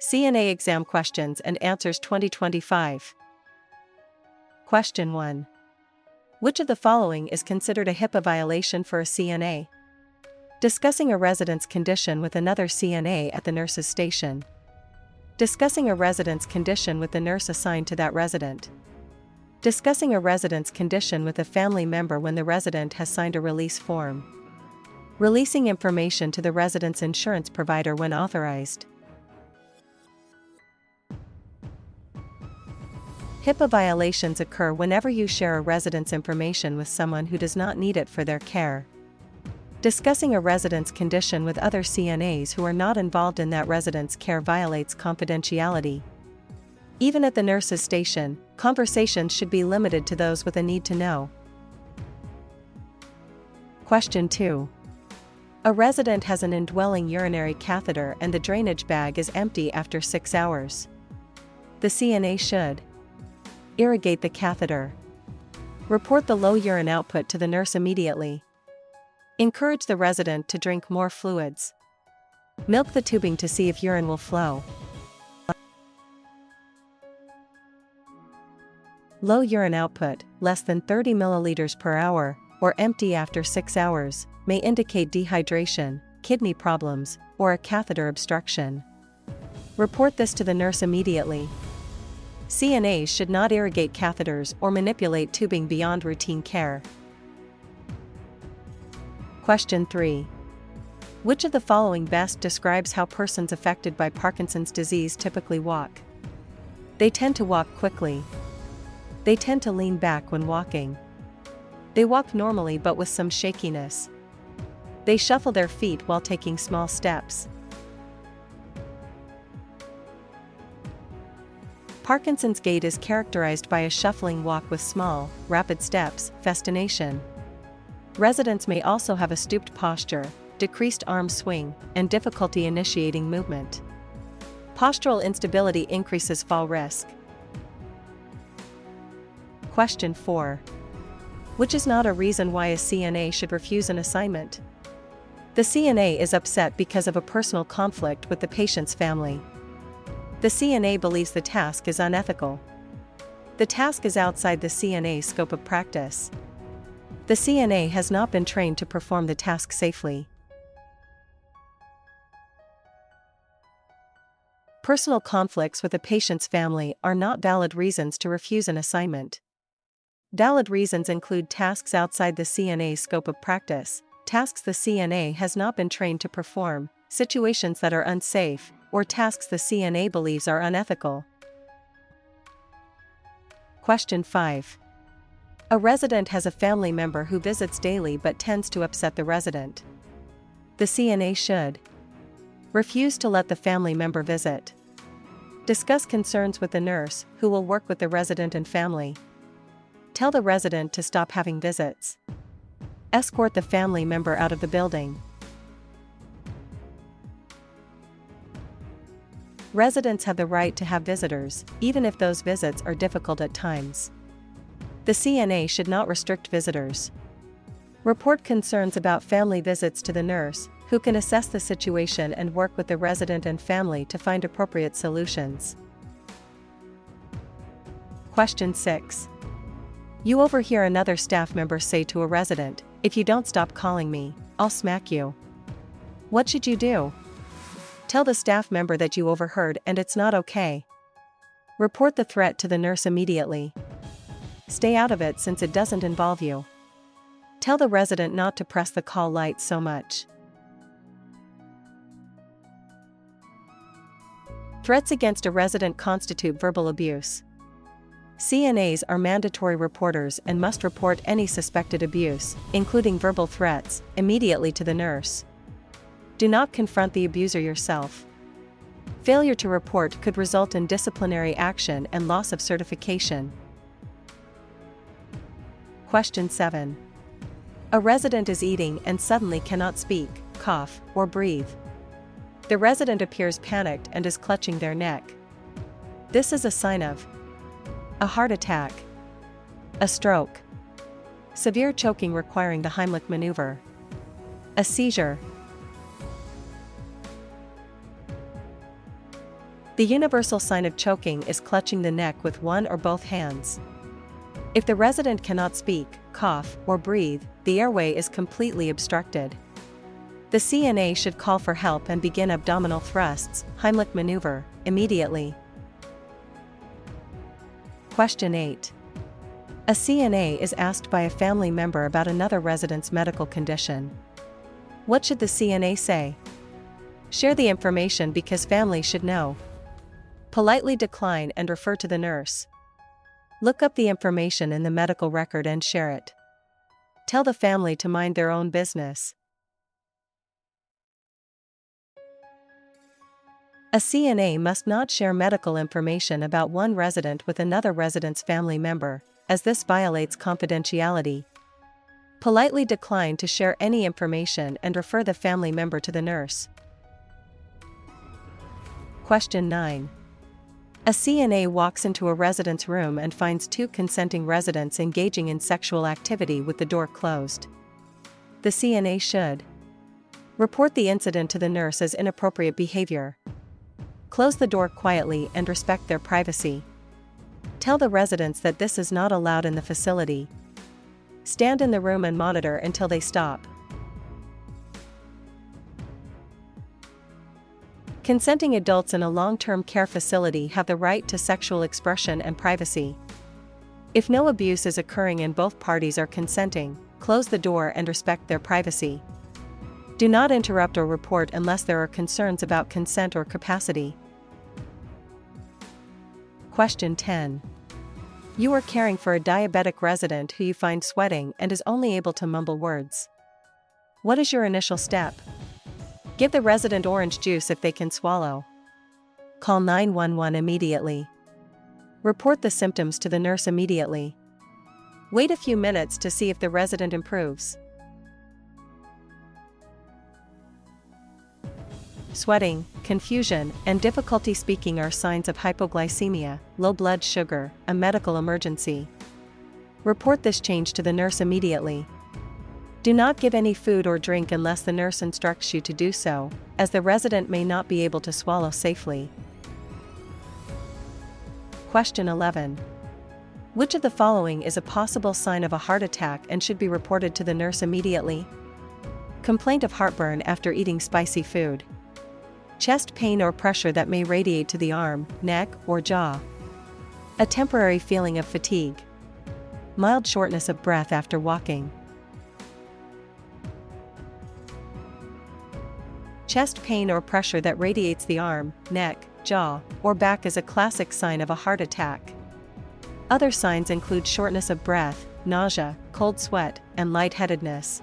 CNA exam questions and answers 2025. Question 1. Which of the following is considered a HIPAA violation for a CNA? Discussing a resident's condition with another CNA at the nurse's station. Discussing a resident's condition with the nurse assigned to that resident. Discussing a resident's condition with a family member when the resident has signed a release form. Releasing information to the resident's insurance provider when authorized. HIPAA violations occur whenever you share a resident's information with someone who does not need it for their care. Discussing a resident's condition with other CNAs who are not involved in that resident's care violates confidentiality. Even at the nurse's station, conversations should be limited to those with a need to know. Question 2. A resident has an indwelling urinary catheter and the drainage bag is empty after 6 hours. The CNA should irrigate the catheter. Report the low urine output to the nurse immediately. Encourage the resident to drink more fluids. Milk the tubing to see if urine will flow. Low urine output, less than 30 milliliters per hour, or empty after 6 hours, may indicate dehydration, kidney problems, or a catheter obstruction. Report this to the nurse immediately. CNAs should not irrigate catheters or manipulate tubing beyond routine care. Question 3. Which of the following best describes how persons affected by Parkinson's disease typically walk? They tend to walk quickly. They tend to lean back when walking. They walk normally but with some shakiness. They shuffle their feet while taking small steps. Parkinson's gait is characterized by a shuffling walk with small, rapid steps, festination. Residents may also have a stooped posture, decreased arm swing, and difficulty initiating movement. Postural instability increases fall risk. Question 4. Which is not a reason why a CNA should refuse an assignment? The CNA is upset because of a personal conflict with the patient's family. The CNA believes the task is unethical. The task is outside the CNA's scope of practice. The CNA has not been trained to perform the task safely. Personal conflicts with a patient's family are not valid reasons to refuse an assignment. Valid reasons include tasks outside the CNA's scope of practice, tasks the CNA has not been trained to perform, situations that are unsafe, or tasks the CNA believes are unethical. Question 5. A resident has a family member who visits daily but tends to upset the resident. The CNA should refuse to let the family member visit. Discuss concerns with the nurse, who will work with the resident and family. Tell the resident to stop having visits. Escort the family member out of the building. Residents have the right to have visitors, even if those visits are difficult at times. The CNA should not restrict visitors. Report concerns about family visits to the nurse, who can assess the situation and work with the resident and family to find appropriate solutions. Question 6. You overhear another staff member say to a resident, "If you don't stop calling me, I'll smack you." What should you do? Tell the staff member that you overheard and it's not okay. Report the threat to the nurse immediately. Stay out of it since it doesn't involve you. Tell the resident not to press the call light so much. Threats against a resident constitute verbal abuse. CNAs are mandatory reporters and must report any suspected abuse, including verbal threats, immediately to the nurse. Do not confront the abuser yourself. Failure to report could result in disciplinary action and loss of certification. Question 7. A resident is eating and suddenly cannot speak, cough, or breathe. The resident appears panicked and is clutching their neck. This is a sign of a heart attack, a stroke, severe choking requiring the Heimlich maneuver, a seizure. The universal sign of choking is clutching the neck with one or both hands. If the resident cannot speak, cough, or breathe, the airway is completely obstructed. The CNA should call for help and begin abdominal thrusts, Heimlich maneuver, immediately. Question 8. A CNA is asked by a family member about another resident's medical condition. What should the CNA say? Share the information because family should know. Politely decline and refer to the nurse. Look up the information in the medical record and share it. Tell the family to mind their own business. A CNA must not share medical information about one resident with another resident's family member, as this violates confidentiality. Politely decline to share any information and refer the family member to the nurse. Question 9. A CNA walks into a resident's room and finds two consenting residents engaging in sexual activity with the door closed. The CNA should report the incident to the nurse as inappropriate behavior. Close the door quietly and respect their privacy. Tell the residents that this is not allowed in the facility. Stand in the room and monitor until they stop. Consenting adults in a long-term care facility have the right to sexual expression and privacy. If no abuse is occurring and both parties are consenting, close the door and respect their privacy. Do not interrupt or report unless there are concerns about consent or capacity. Question 10. You are caring for a diabetic resident who you find sweating and is only able to mumble words. What is your initial step? Give the resident orange juice if they can swallow. Call 911 immediately. Report the symptoms to the nurse immediately. Wait a few minutes to see if the resident improves. Sweating, confusion, and difficulty speaking are signs of hypoglycemia, low blood sugar, a medical emergency. Report this change to the nurse immediately. Do not give any food or drink unless the nurse instructs you to do so, as the resident may not be able to swallow safely. Question 11. Which of the following is a possible sign of a heart attack and should be reported to the nurse immediately? Complaint of heartburn after eating spicy food. Chest pain or pressure that may radiate to the arm, neck, or jaw. A temporary feeling of fatigue. Mild shortness of breath after walking. Chest pain or pressure that radiates the arm, neck, jaw, or back is a classic sign of a heart attack. Other signs include shortness of breath, nausea, cold sweat, and lightheadedness.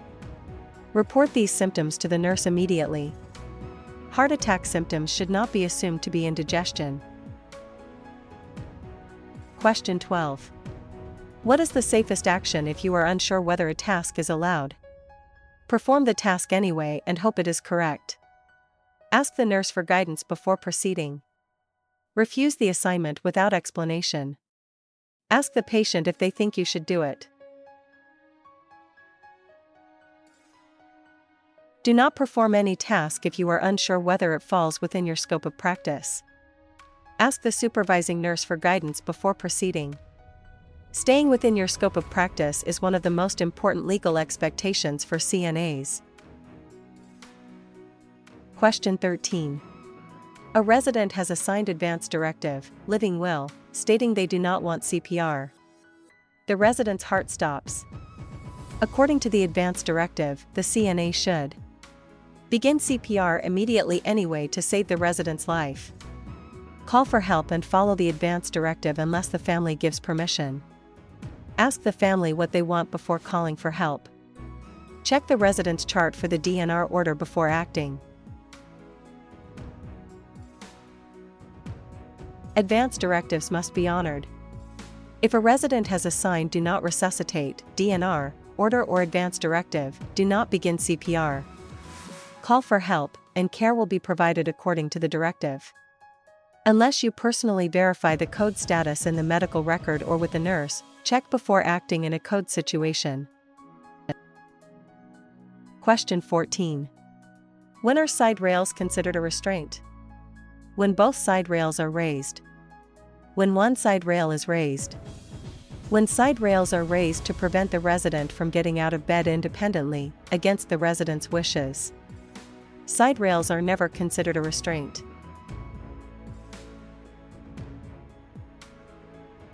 Report these symptoms to the nurse immediately. Heart attack symptoms should not be assumed to be indigestion. Question 12. What is the safest action if you are unsure whether a task is allowed? Perform the task anyway and hope it is correct. Ask the nurse for guidance before proceeding. Refuse the assignment without explanation. Ask the patient if they think you should do it. Do not perform any task if you are unsure whether it falls within your scope of practice. Ask the supervising nurse for guidance before proceeding. Staying within your scope of practice is one of the most important legal expectations for CNAs. Question 13. A resident has a signed advance directive, living will, stating they do not want CPR. The resident's heart stops. According to the advance directive, the CNA should begin CPR immediately anyway to save the resident's life. Call for help and follow the advance directive unless the family gives permission. Ask the family what they want before calling for help. Check the resident's chart for the DNR order before acting. Advance directives must be honored. If a resident has a signed do not resuscitate, DNR, order or advance directive, do not begin CPR. Call for help, and care will be provided according to the directive. Unless you personally verify the code status in the medical record or with a nurse, check before acting in a code situation. Question 14. When are side rails considered a restraint? When both side rails are raised. When one side rail is raised. When side rails are raised to prevent the resident from getting out of bed independently, against the resident's wishes. Side rails are never considered a restraint.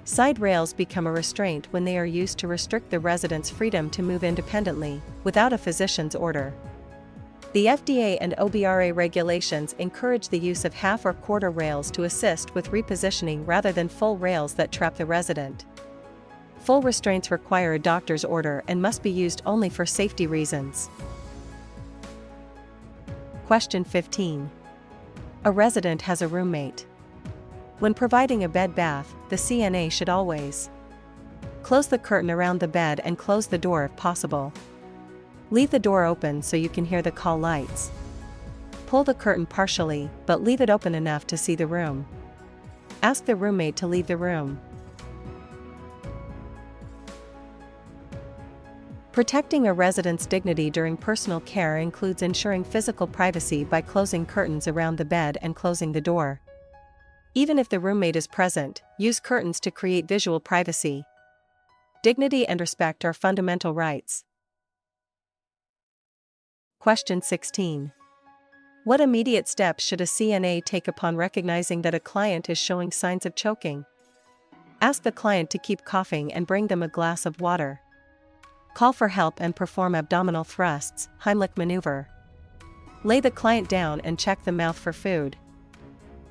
Side rails become a restraint when they are used to restrict the resident's freedom to move independently, without a physician's order. The FDA and OBRA regulations encourage the use of half or quarter rails to assist with repositioning rather than full rails that trap the resident. Full restraints require a doctor's order and must be used only for safety reasons. Question 15. A resident has a roommate. When providing a bed bath, the CNA should always close the curtain around the bed and close the door if possible. Leave the door open so you can hear the call lights. Pull the curtain partially, but leave it open enough to see the room. Ask the roommate to leave the room. Protecting a resident's dignity during personal care includes ensuring physical privacy by closing curtains around the bed and closing the door. Even if the roommate is present, use curtains to create visual privacy. Dignity and respect are fundamental rights. Question 16. What immediate steps should a CNA take upon recognizing that a client is showing signs of choking? Ask the client to keep coughing and bring them a glass of water. Call for help and perform abdominal thrusts, Heimlich maneuver. Lay the client down and check the mouth for food.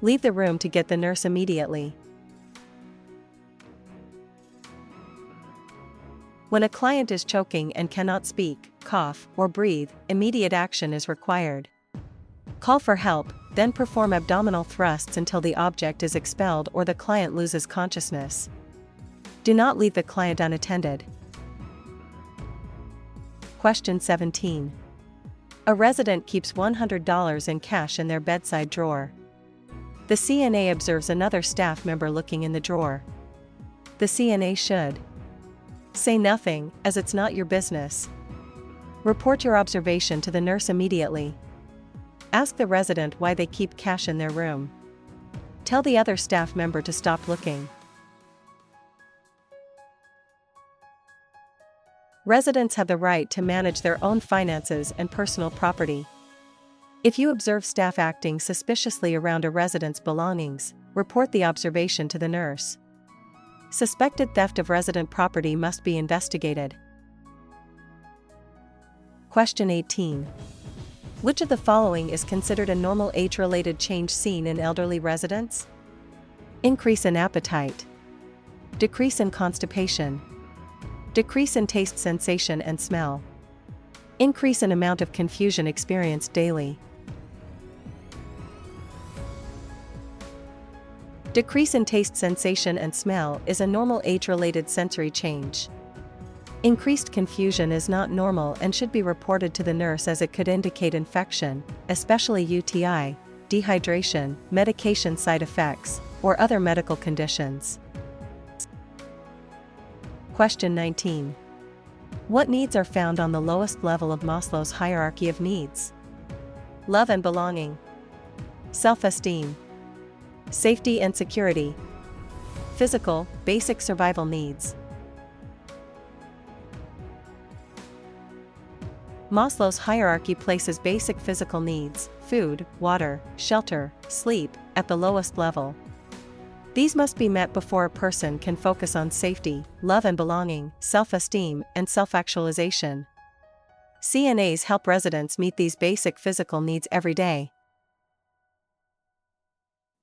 Leave the room to get the nurse immediately. When a client is choking and cannot speak, cough, or breathe, immediate action is required. Call for help, then perform abdominal thrusts until the object is expelled or the client loses consciousness. Do not leave the client unattended. Question 17. A resident keeps $100 in cash in their bedside drawer. The CNA observes another staff member looking in the drawer. The CNA should say nothing, as it's not your business. Report your observation to the nurse immediately. Ask the resident why they keep cash in their room. Tell the other staff member to stop looking. Residents have the right to manage their own finances and personal property. If you observe staff acting suspiciously around a resident's belongings, report the observation to the nurse. Suspected theft of resident property must be investigated. Question 18. Which of the following is considered a normal age-related change seen in elderly residents? Increase in appetite. Decrease in constipation. Decrease in taste, sensation and smell. Increase in amount of confusion experienced daily. Decrease in taste, sensation and smell is a normal age-related sensory change. Increased confusion is not normal and should be reported to the nurse as it could indicate infection, especially UTI, dehydration, medication side effects, or other medical conditions. Question 19. What needs are found on the lowest level of Maslow's hierarchy of needs? Love and belonging. Self-esteem. Safety and security. Physical, basic survival needs. Maslow's hierarchy places basic physical needs, food, water, shelter, sleep, at the lowest level. These must be met before a person can focus on safety, love and belonging, self-esteem, and self-actualization. CNAs help residents meet these basic physical needs every day.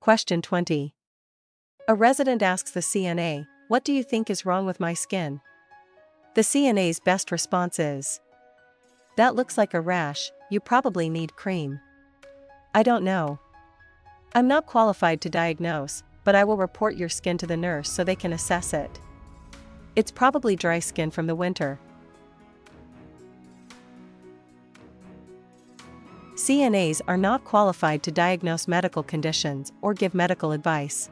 Question 20. A resident asks the CNA, "What do you think is wrong with my skin?" The CNA's best response is, "That looks like a rash, you probably need cream." "I don't know. I'm not qualified to diagnose, but I will report your skin to the nurse so they can assess it. It's probably dry skin from the winter." CNAs are not qualified to diagnose medical conditions or give medical advice.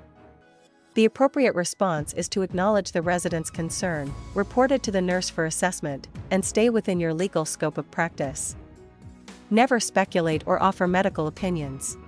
The appropriate response is to acknowledge the resident's concern, report it to the nurse for assessment, and stay within your legal scope of practice. Never speculate or offer medical opinions.